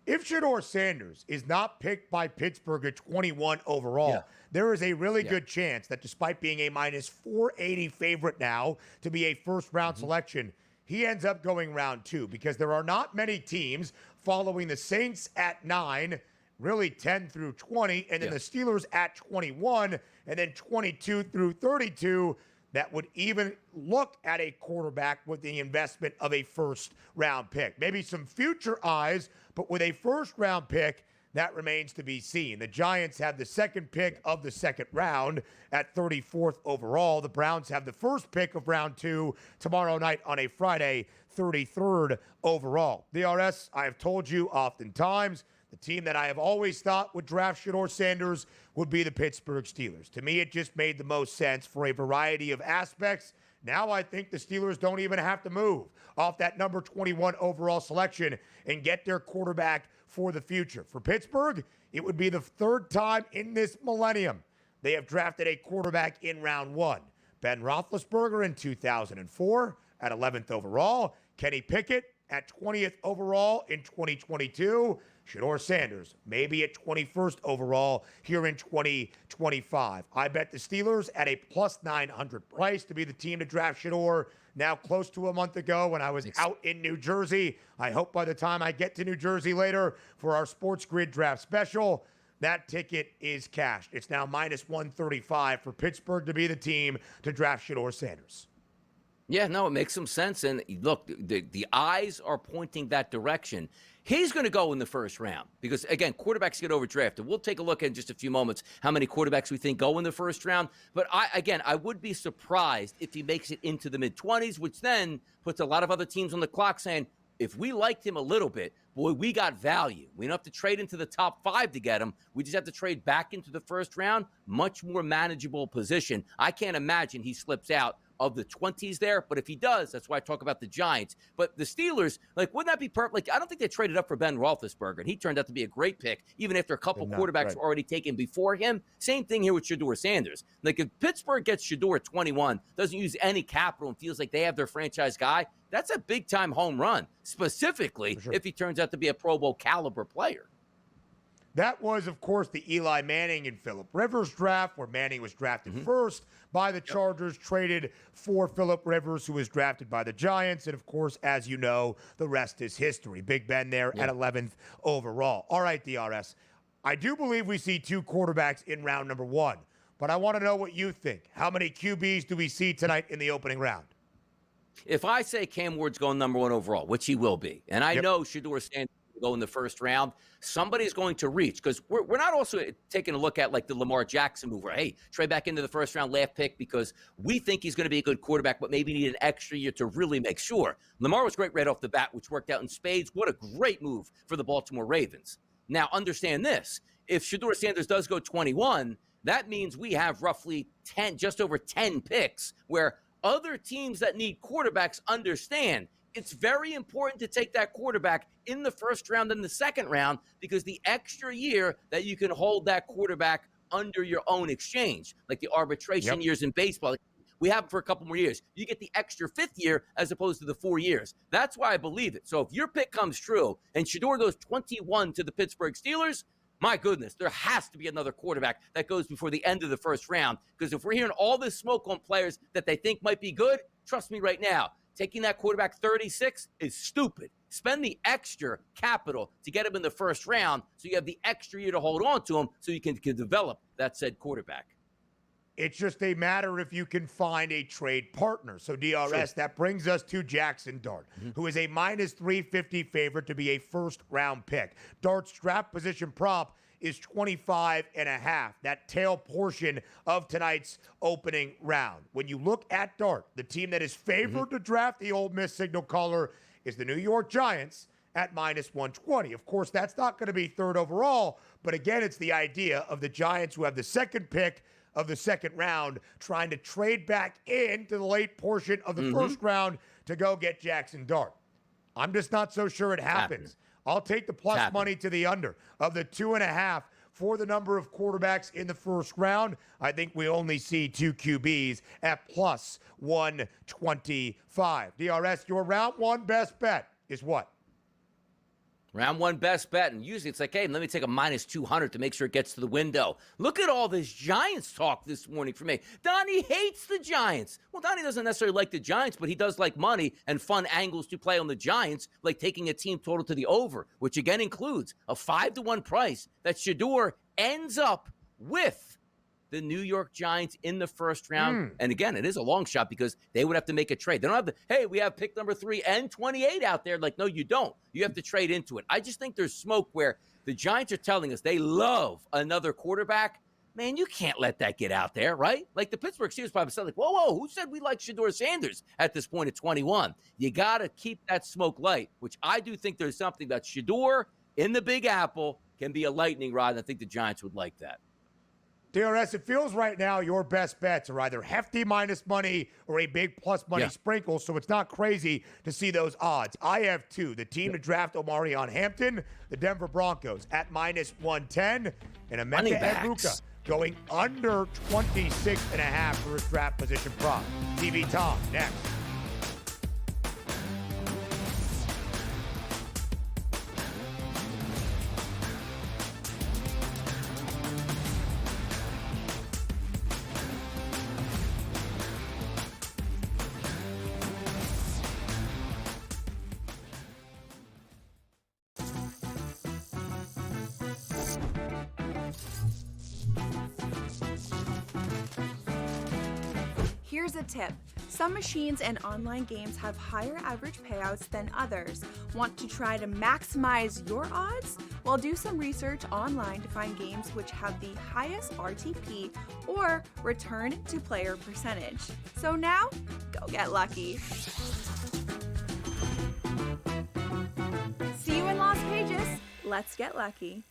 If Shedeur Sanders is not picked by Pittsburgh at 21 overall, there is a really good chance that despite being a minus 480 favorite now to be a first-round selection, he ends up going round 2, because there are not many teams following the Saints at 9, really 10 through 20, and then the Steelers at 21, and then 22 through 32 that would even look at a quarterback with the investment of a first-round pick. Maybe some future eyes, but with a first-round pick, that remains to be seen. The Giants have the second pick of the second round at 34th overall. The Browns have the first pick of round 2 tomorrow night on a Friday, 33rd overall. DRS, I have told you oftentimes, the team that I have always thought would draft Shedeur Sanders would be the Pittsburgh Steelers. To me, it just made the most sense for a variety of aspects. Now I think the Steelers don't even have to move off that number 21 overall selection and get their quarterback for the future. For Pittsburgh, it would be the 3rd time in this millennium they have drafted a quarterback in round 1. Ben Roethlisberger in 2004 at 11th overall. Kenny Pickett at 20th overall in 2022. Shedeur Sanders maybe at 21st overall here in 2025. I bet the Steelers at a plus 900 price to be the team to draft Shedeur. Now close to a month ago when I was out in New Jersey. I hope by the time I get to New Jersey later for our SportsGrid draft special, that ticket is cashed. It's now minus 135 for Pittsburgh to be the team to draft Shedeur Sanders. Yeah, no, it makes some sense. And look, the eyes are pointing that direction. He's going to go in the first round because, again, quarterbacks get overdrafted. We'll take a look in just a few moments how many quarterbacks we think go in the first round. But, I would be surprised if he makes it into the mid-20s, which then puts a lot of other teams on the clock saying, if we liked him a little bit, boy, we got value. We don't have to trade into the top 5 to get him. We just have to trade back into the first round. Much more manageable position. I can't imagine he slips out of the 20s there, but if he does, that's why I talk about the Giants. But the Steelers, wouldn't that be perfect? I don't think they traded up for Ben Roethlisberger, and he turned out to be a great pick, even after a couple quarterbacks were already taken before him. Same thing here with Shedeur Sanders. If Pittsburgh gets Shedeur at 21, doesn't use any capital, and feels like they have their franchise guy, that's a big-time home run, specifically if he turns out to be a Pro Bowl caliber player. That was, of course, the Eli Manning and Phillip Rivers draft, where Manning was drafted first by the Chargers, traded for Phillip Rivers, who was drafted by the Giants. And, of course, as you know, the rest is history. Big Ben there at 11th overall. All right, DRS. I do believe we see 2 quarterbacks in round number 1, but I want to know what you think. How many QBs do we see tonight in the opening round? If I say Cam Ward's going number 1 overall, which he will be, and I know Shedeur Sanders go in the first round, somebody's going to reach, because we're not also taking a look at the Lamar Jackson move where, hey, trade back into the first round, last pick, because we think he's going to be a good quarterback, but maybe need an extra year to really make sure. Lamar was great right off the bat, which worked out in spades. What a great move for the Baltimore Ravens. Now, understand this. If Shedeur Sanders does go 21, that means we have roughly 10, just over 10 picks, where other teams that need quarterbacks understand it's very important to take that quarterback in the first round and the second round, because the extra year that you can hold that quarterback under your own exchange, like the arbitration years in baseball, we have it for a couple more years. You get the extra 5th year as opposed to the 4 years. That's why I believe it. So if your pick comes true and Shedeur goes 21 to the Pittsburgh Steelers, my goodness, there has to be another quarterback that goes before the end of the first round. Because if we're hearing all this smoke on players that they think might be good, trust me right now, taking that quarterback 36 is stupid. Spend the extra capital to get him in the first round so you have the extra year to hold on to him so you can develop that said quarterback. It's just a matter if you can find a trade partner. So, DRS, that brings us to Jackson Dart, who is a minus 350 favorite to be a first-round pick. Dart's draft position prop is 25.5, that tail portion of tonight's opening round. When you look at Dart, the team that is favored to draft the Ole Miss signal caller is the New York Giants at minus 120. Of course, that's not going to be third overall, but again, it's the idea of the Giants who have the second pick of the second round trying to trade back into the late portion of the first round to go get Jackson Dart. I'm just not so sure it happens. I'll take the plus money to the under of the 2.5 for the number of quarterbacks in the first round. I think we only see 2 QBs at plus 125. DRS, your round one best bet is what? Round one best bet, and usually it's like, hey, let me take a minus 200 to make sure it gets to the window. Look at all this Giants talk this morning for me. Donnie hates the Giants. Well, Donnie doesn't necessarily like the Giants, but he does like money and fun angles to play on the Giants, like taking a team total to the over, which again includes a 5-1 price that Shador ends up with the New York Giants in the first round. And again, it is a long shot because they would have to make a trade. They don't have the, hey, we have pick number 3 and 28 out there. Like, no, you don't. You have to trade into it. I just think there's smoke where the Giants are telling us they love another quarterback. Man, you can't let that get out there, right? Like the Pittsburgh Steelers probably said, like, whoa, who said we like Shador Sanders at this point at 21? You got to keep that smoke light, which I do think there's something that Shador in the Big Apple can be a lightning rod, and I think the Giants would like that. DRS, it feels right now your best bets are either hefty minus money or a big plus money sprinkle, so it's not crazy to see those odds. I have 2. The team to draft Omarion Hampton, the Denver Broncos, at minus 110, and Emeka Egbuka going under 26.5 for his draft position prop. TV Tom, next. Here's a tip. Some machines and online games have higher average payouts than others. Want to try to maximize your odds? Well, do some research online to find games which have the highest RTP or return to player percentage. So now, go get lucky. See you in Las Vegas. Let's get lucky.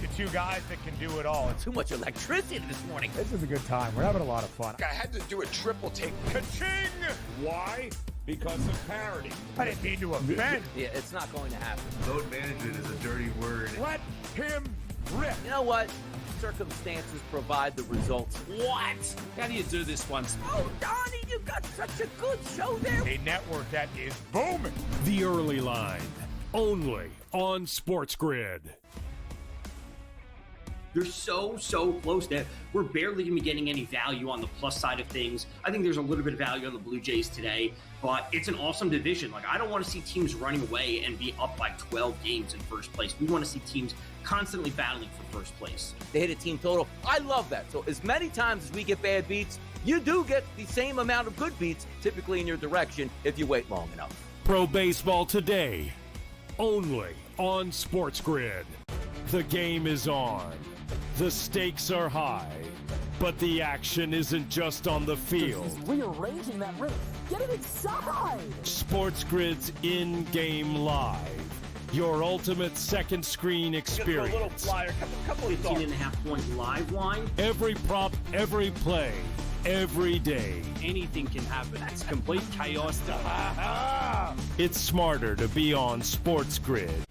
The 2 guys that can do it all. Too much electricity this morning. This is a good time. We're having a lot of fun. I had to do a triple take. Ka-ching! Why? Because of parity. I didn't mean to offend. Yeah, it's not going to happen. Load management is a dirty word. Let him rip. You know what? Circumstances provide the results. What? How do you do this once? Oh, Donnie, you got such a good show there. A network that is booming. The Early Line, only on SportsGrid. They're so close that we're barely going to be getting any value on the plus side of things. I think there's a little bit of value on the Blue Jays today, but it's an awesome division. Like, I don't want to see teams running away and be up by 12 games in first place. We want to see teams constantly battling for first place. They hit a team total. I love that. So as many times as we get bad beats, you do get the same amount of good beats typically in your direction if you wait long enough. Pro Baseball today, only on SportsGrid. The game is on. The stakes are high, but the action isn't just on the field. Rearranging that rim. Get it inside! SportsGrid's in-game live. Your ultimate second screen experience. A little flyer, couple of thoughts. 18.5-point live line. Every prop, every play, every day. Anything can happen. It's complete chaos. It's smarter to be on SportsGrid.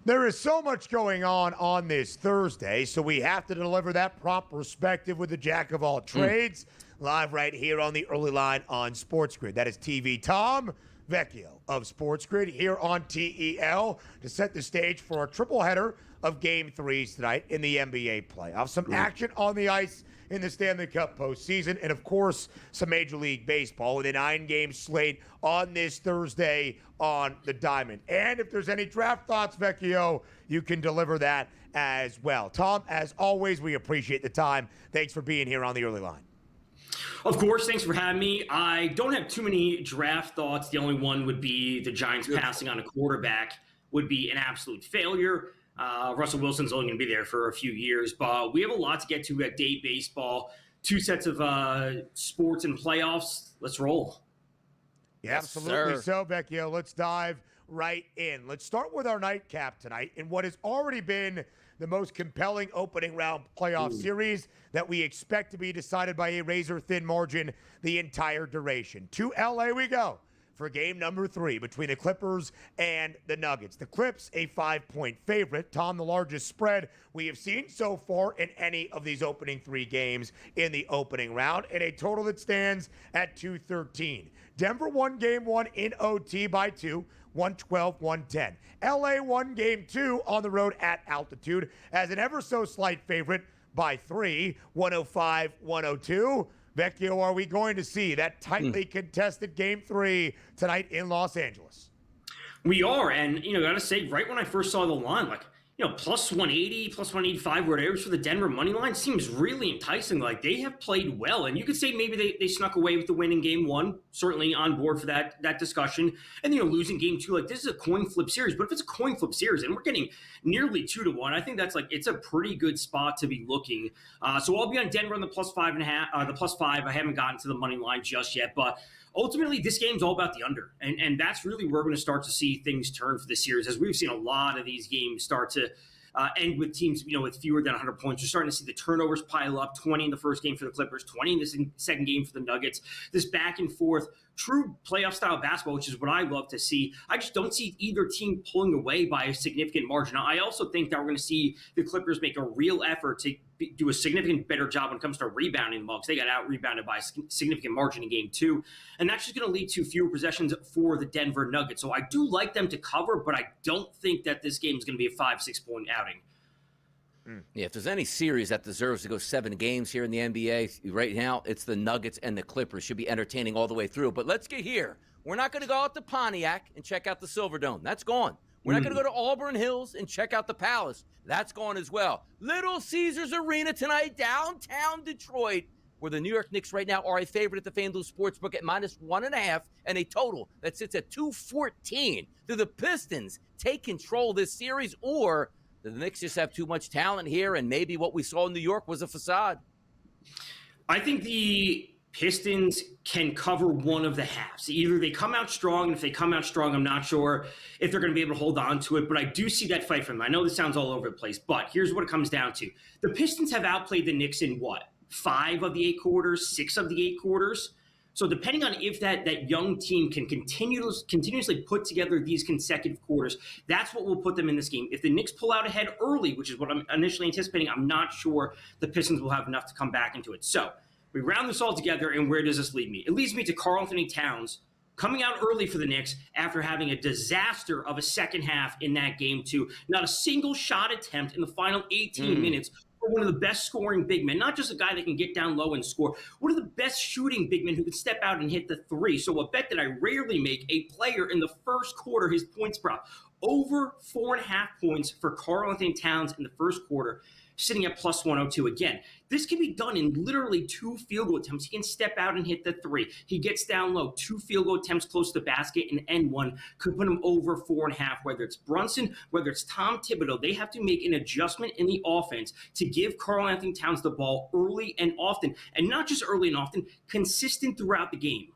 There is so much going on this Thursday, so we have to deliver that prop perspective with the jack of all trades, live right here on the Early Line on SportsGrid. That is TV Tom Vecchio of SportsGrid here on TEL to set the stage for a triple header of Game 3s tonight in the NBA playoffs. Some action on the ice in the Stanley Cup postseason, and of course, some Major League Baseball with a 9-game slate on this Thursday on the Diamond. And if there's any draft thoughts, Vecchio, you can deliver that as well. Tom, as always, we appreciate the time. Thanks for being here on the Early Line. Of course, thanks for having me. I don't have too many draft thoughts. The only one would be the Giants passing on a quarterback would be an absolute failure. Russell Wilson's only going to be there for a few years, but we have a lot to get to at day baseball. 2 sets of sports and playoffs. Let's roll. Yeah, absolutely. So, Vecchio, let's dive right in. Let's start with our nightcap tonight in what has already been the most compelling opening round playoff series that we expect to be decided by a razor-thin margin the entire duration. To LA we go for game number 3 between the Clippers and the Nuggets. The Clips, a 5-point favorite. Tom, the largest spread we have seen so far in any of these opening 3 games in the opening round, and a total that stands at 213. Denver won game 1 in OT by 2, 112-110. LA won game 2 on the road at altitude as an ever so slight favorite by 3, 105-102. Vecchio, are we going to see that tightly contested game 3 tonight in Los Angeles? We are, and gotta say, right when I first saw the line, plus 180, plus 185, whatever for the Denver money line seems really enticing. Like, they have played well, and you could say maybe they snuck away with the win in game 1. Certainly on board for that discussion. And losing game 2, this is a coin flip series. But if it's a coin flip series and we're getting nearly 2-1, I think that's it's a pretty good spot to be looking. So I'll be on Denver on the plus 5.5, the plus 5. I haven't gotten to the money line just yet, but ultimately, this game's all about the under, and that's really where we're going to start to see things turn for the series, as we've seen a lot of these games start to end with teams, with fewer than 100 points. You're starting to see the turnovers pile up, 20 in the first game for the Clippers, 20 in the second game for the Nuggets. This back and forth, true playoff-style basketball, which is what I love to see. I just don't see either team pulling away by a significant margin. I also think that we're going to see the Clippers make a real effort to do a significant better job when it comes to rebounding the ball, because they got out-rebounded by a significant margin in game 2. And that's just going to lead to fewer possessions for the Denver Nuggets. So I do like them to cover, but I don't think that this game is going to be a 5-6 point outing. Yeah, if there's any series that deserves to go 7 games here in the NBA right now, it's the Nuggets and the Clippers. Should be entertaining all the way through. But let's get here. We're not going to go out to Pontiac and check out the Silverdome. That's gone. We're not going to go to Auburn Hills and check out the Palace. That's gone as well. Little Caesars Arena tonight, downtown Detroit, where the New York Knicks right now are a favorite at the FanDuel Sportsbook at -1.5 and a total that sits at 214. Do the Pistons take control of this series, or do the Knicks just have too much talent here and maybe what we saw in New York was a facade? I think the Pistons can cover one of the halves. Either they come out strong, and if they come out strong, I'm not sure if they're going to be able to hold on to it, but I do see that fight for them. I know this sounds all over the place, but here's what it comes down to. The Pistons have outplayed the Knicks in 5 of the 8 quarters, 6 of the 8 quarters. So depending on if that young team can continuously put together these consecutive quarters, that's what will put them in this game. If the Knicks pull out ahead early, which is what I'm initially anticipating, I'm not sure the Pistons will have enough to come back into it. So we round this all together, and where does this lead me? It leads me to Karl-Anthony Towns coming out early for the Knicks after having a disaster of a second half in that game 2. Not a single shot attempt in the final 18 minutes. One of the best scoring big men, not just a guy that can get down low and score, one of the best shooting big men who can step out and hit the 3. So a bet that I rarely make, a player in the first quarter, his points prop, over 4.5 points for Karl-Anthony Towns in the first quarter, sitting at plus 102. Again, this can be done in literally 2 field goal attempts. He can step out and hit the 3. He gets down low, 2 field goal attempts close to the basket, and end one could put him over 4.5. Whether it's Brunson, whether it's Tom Thibodeau, they have to make an adjustment in the offense to give Karl-Anthony Towns the ball early and often, and not just early and often, consistent throughout the game.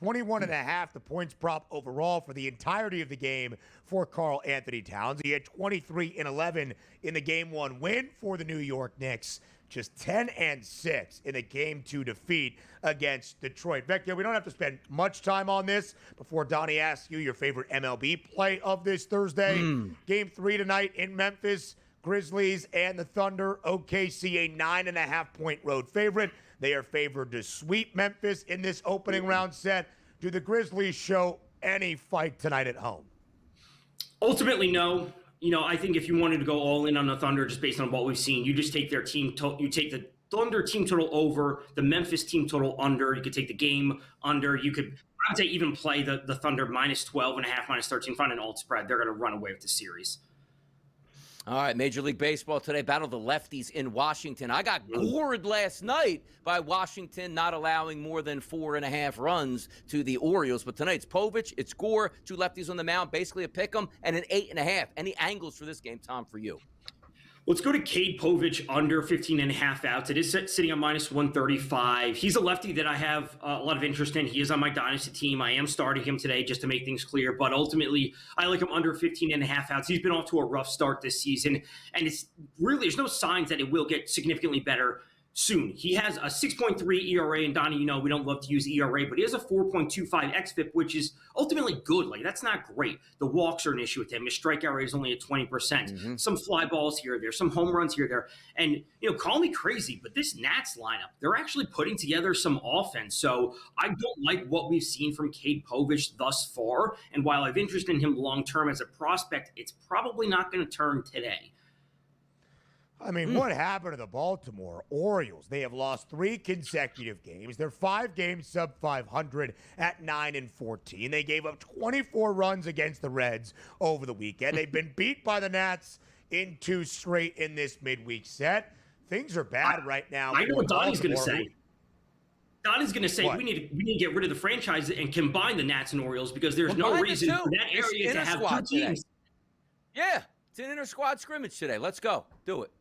21.5, the points prop overall for the entirety of the game for Karl-Anthony Towns. He had 23 and 11 in the game 1 win for the New York Knicks. Just 10 and 6 in the game 2 defeat against Detroit. Vecchio, we don't have to spend much time on this before Donnie asks you your favorite MLB play of this Thursday. Game 3 tonight in Memphis. Grizzlies and the Thunder. OKC, a 9.5 point road favorite. They are favored to sweep Memphis in this opening round set. Do the Grizzlies show any fight tonight at home? Ultimately, no. I think if you wanted to go all in on the Thunder just based on what we've seen, you just take their team. You take the Thunder team total over, the Memphis team total under. You could take the game under. You could, I would say, even play the Thunder -12.5, -13. Find an alt spread. They're going to run away with the series. All right, Major League Baseball today. Battle of the lefties in Washington. I got gored last night by Washington not allowing more than 4.5 runs to the Orioles. But tonight's Povich, it's Gore, 2 lefties on the mound, basically a pick 'em, and an 8.5. Any angles for this game, Tom, for you? Let's go to Cade Povich under 15.5 outs. It is sitting on minus 135. He's a lefty that I have a lot of interest in. He is on my dynasty team. I am starting him today just to make things clear. But ultimately, I like him under 15.5 outs. He's been off to a rough start this season. And it's really, there's no signs that it will get significantly better soon. He has a 6.3 ERA, and Donnie, you know, we don't love to use ERA, but he has a 4.25 xFIP, which is ultimately good. Like, that's not great. The walks are an issue with him. His strikeout rate is only at 20%. Some fly balls here or there, some home runs here or there. And, you know, call me crazy, but this Nats lineup, they're actually putting together some offense. So I don't like what we've seen from Cade Povich thus far. And while I've interest in him long-term as a prospect, it's probably not going to turn today. I mean, what happened to the Baltimore Orioles? They have lost 3 consecutive games. They're 5 games sub 500 at 9-14. They gave up 24 runs against the Reds over the weekend. They've been beat by the Nats in 2 straight in this midweek set. Things are bad right now. I know what Donnie's going to say. Donnie's going to say we need to get rid of the franchise and combine the Nats and Orioles because there's no reason for that area to have 2 teams. Yeah, it's an inter-squad scrimmage today. Let's go. Do it.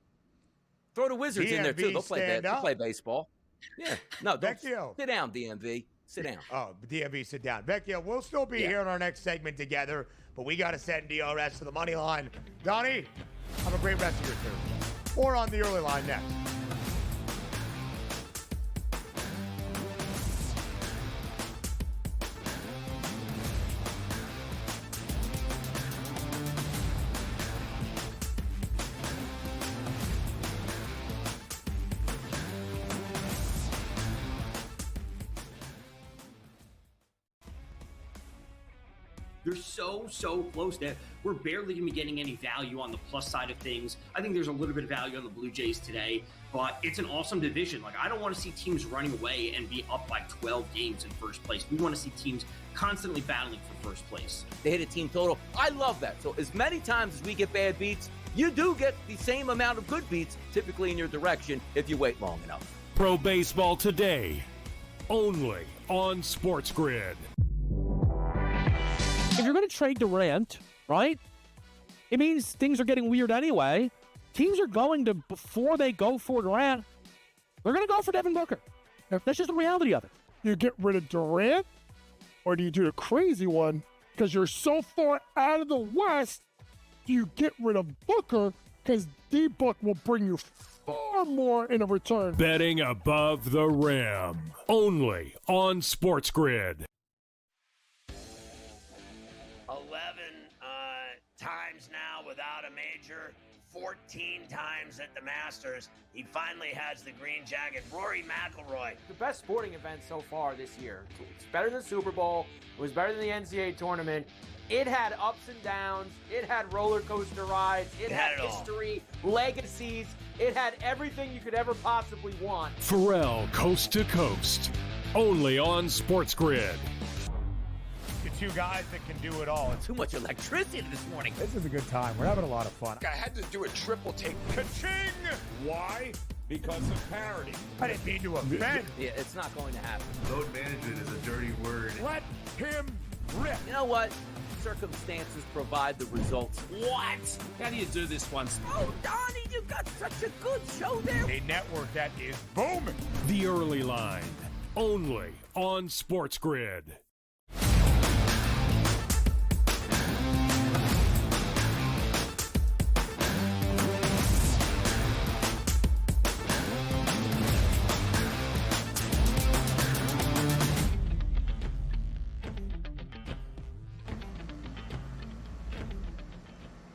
Throw the Wizards in there, too. They'll play baseball. Yeah. No, don't. Sit down, DMV. Sit down. Oh, DMV, sit down. Vecchio, we'll still be here in our next segment together, but we got to send DRS to the money line. Donnie, have a great rest of your Thursday. Or on the early line next. They're so close that we're barely going to be getting any value on the plus side of things. I think there's a little bit of value on the Blue Jays today, but it's an awesome division. Like, I don't want to see teams running away and be up by 12 games in first place. We want to see teams constantly battling for first place. They hit a team total. I love that. So as many times as we get bad beats, you do get the same amount of good beats, typically in your direction, if you wait long enough. Pro Baseball Today, only on SportsGrid. If you're going to trade Durant, right, it means things are getting weird anyway. Teams are going to, before they go for Durant, they're going to go for Devin Booker. That's just the reality of it. You get rid of Durant, or do you do the crazy one? Because you're so far out of the West, do you get rid of Booker? Because D-Book will bring you far more in a return. Betting above the rim, only on SportsGrid. 11 times now without a major, 14 times at the Masters. He finally has the green jacket. Rory McIlroy. The best sporting event so far this year. It's better than the Super Bowl. It was better than the NCAA tournament. It had ups and downs. It had roller coaster rides. It had history, legacies. It had everything you could ever possibly want. Pharrell, Coast to Coast, only on SportsGrid. The 2 guys that can do it all. Too much electricity this morning. This is a good time. We're having a lot of fun. I had to do a triple take. Ka-ching! Why? Because of parity. I didn't mean to offend. Yeah, it's not going to happen. Load management is a dirty word. Let him rip. You know what? Circumstances provide the results. What? How do you do this once? Oh, Donnie, you got such a good show there. A network that is booming. The Early Line, only on SportsGrid.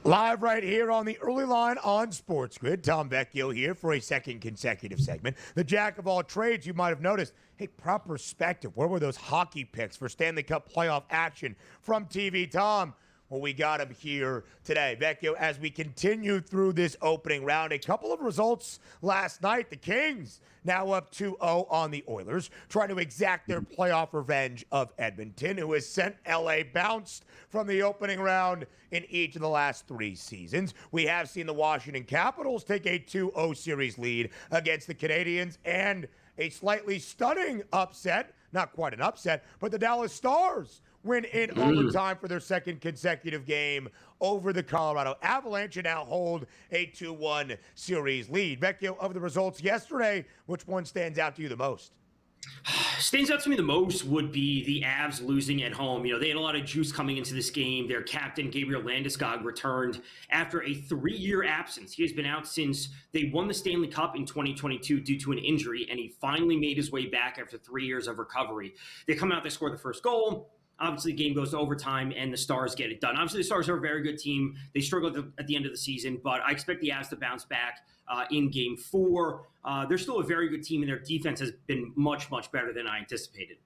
Live right here on the Early Line on SportsGrid. Tom Vecchio here for a second consecutive segment. The jack of all trades, you might have noticed. Hey, proper perspective. Where were those hockey picks for Stanley Cup playoff action from TV? Tom, Well, we got him here today. Vecchio, as we continue through this opening round, a couple of results last night. The Kings now up 2-0 on the Oilers, trying to exact their playoff revenge of Edmonton, who has sent LA bounced from the opening round in each of the last 3 seasons. We have seen the Washington Capitals take a 2-0 series lead against the Canadiens, and a slightly stunning upset, not quite an upset, but the Dallas Stars win in overtime for their second consecutive game over the Colorado Avalanche and now hold a 2-1 series lead. Vecchio, of the results yesterday, which one stands out to you the most? Stands out to me the most would be the Avs losing at home. You know, they had a lot of juice coming into this game. Their captain, Gabriel Landeskog, returned after a 3-year absence. He has been out since they won the Stanley Cup in 2022 due to an injury, and he finally made his way back after 3 years of recovery. They come out, they score the first goal. Obviously, the game goes to overtime, and the Stars get it done. Obviously, the Stars are a very good team. They struggled at the end of the season, but I expect the Avs to bounce back in Game 4. They're still a very good team, and their defense has been much, much better than I anticipated.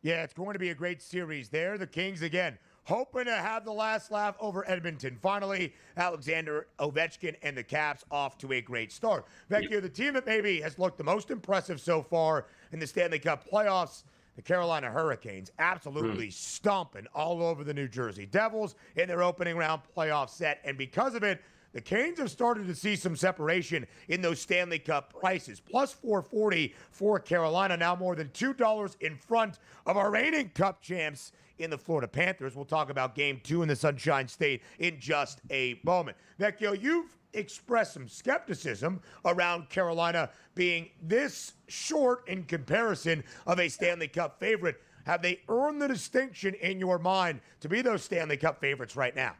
Yeah, it's going to be a great series there. The Kings, again, hoping to have the last laugh over Edmonton. Finally, Alexander Ovechkin and the Caps off to a great start. Vecchio, the team that maybe has looked the most impressive so far in the Stanley Cup playoffs, the Carolina Hurricanes, absolutely stomping all over the New Jersey Devils in their opening round playoff set. And because of it, the Canes have started to see some separation in those Stanley Cup prices. Plus 440 for Carolina, now more than $2 in front of our reigning Cup champs in the Florida Panthers. We'll talk about Game 2 in the Sunshine State in just a moment. Vecchio, you've expressed some skepticism around Carolina being this short in comparison of a Stanley Cup favorite. Have they earned the distinction in your mind to be those Stanley Cup favorites right now?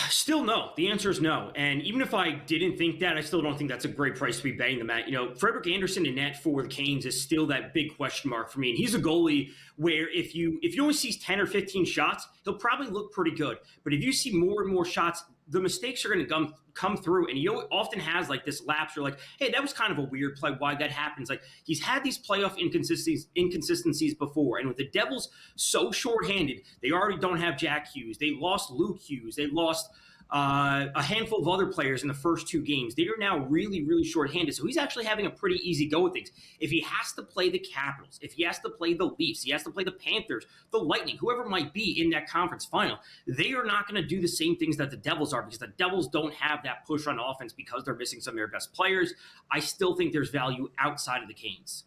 Still no. The answer is no. And even if I didn't think that, I still don't think that's a great price to be betting them at. You know, Frederik Andersen in net for the Canes is still that big question mark for me. And he's a goalie where if you only sees 10 or 15 shots, he'll probably look pretty good. But if you see more and more shots, the mistakes are going to come through, and he often has like this lapse. You're like, hey, that was kind of a weird play. Why that happens? Like, he's had these playoff inconsistencies before, and with the Devils so shorthanded, they already don't have Jack Hughes. They lost Luke Hughes. They lost a handful of other players in the first 2 games. They are now really, really shorthanded. So he's actually having a pretty easy go with things. If he has to play the Capitals, if he has to play the Leafs, he has to play the Panthers, the Lightning, whoever might be in that conference final, they are not going to do the same things that the Devils are, because the Devils don't have that push on offense because they're missing some of their best players. I still think there's value outside of the Canes.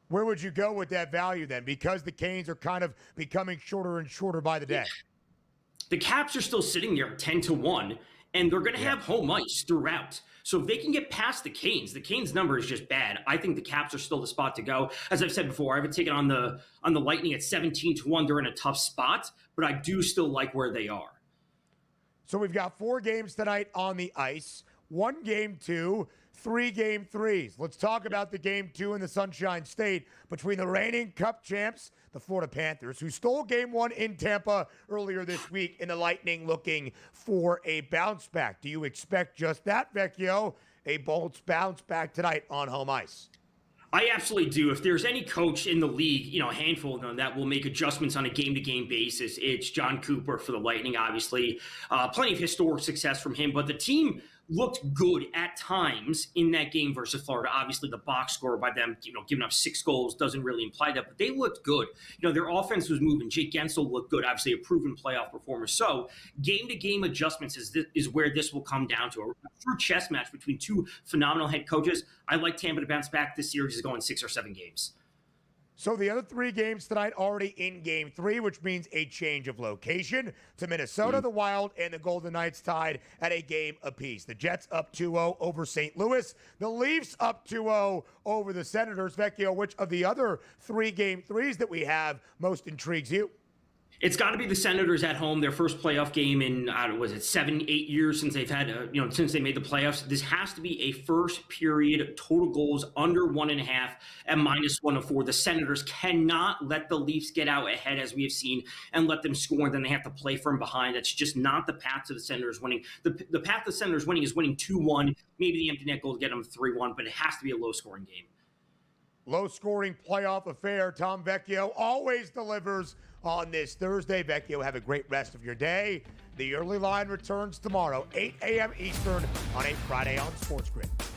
Where would you go with that value then? Because the Canes are kind of becoming shorter and shorter by the day. The Caps are still sitting there 10-1, and they're going to have home ice throughout. So if they can get past the Canes number is just bad. I think the Caps are still the spot to go. As I've said before, I haven't taken on the Lightning at 17-1. They're in a tough spot, but I do still like where they are. So we've got 4 games tonight on the ice, 1 Game 2, 3 Game 3s. Let's talk about the Game 2 in the Sunshine State between the reigning Cup champs, the Florida Panthers, who stole Game 1 in Tampa earlier this week, and the Lightning looking for a bounce back. Do you expect just that, Vecchio, a bold bounce back tonight on home ice? I absolutely do. If there's any coach in the league, a handful of them that will make adjustments on a game-to-game basis, it's John Cooper for the Lightning, obviously. Plenty of historic success from him, but the team looked good at times in that game versus Florida. Obviously, the box score by them, giving up 6 goals doesn't really imply that, but they looked good. Their offense was moving. Jake Gensel looked good, obviously a proven playoff performer. So game-to-game adjustments is where this will come down to. A true chess match between 2 phenomenal head coaches. I like Tampa to bounce back. This series is going 6 or 7 games. So the other 3 games tonight already in Game 3, which means a change of location to Minnesota. The Wild and the Golden Knights tied at a game apiece. The Jets up 2-0 over St. Louis. The Leafs up 2-0 over the Senators. Vecchio, which of the other 3 Game 3s that we have most intrigues you? It's got to be the Senators at home, their first playoff game in, 7-8 years since they've had, since they made the playoffs. This has to be a first period total goals under 1.5 at -104. The Senators cannot let the Leafs get out ahead, as we have seen, and let them score, and then they have to play from behind. That's just not the path to the Senators winning. The path to the Senators winning is winning 2-1, maybe the empty net goal to get them 3-1, but it has to be a low-scoring game. Low-scoring playoff affair. Tom Vecchio always delivers on this Thursday. Vecchio, have a great rest of your day. The early line returns tomorrow, 8 a.m. Eastern on a Friday on SportsGrid.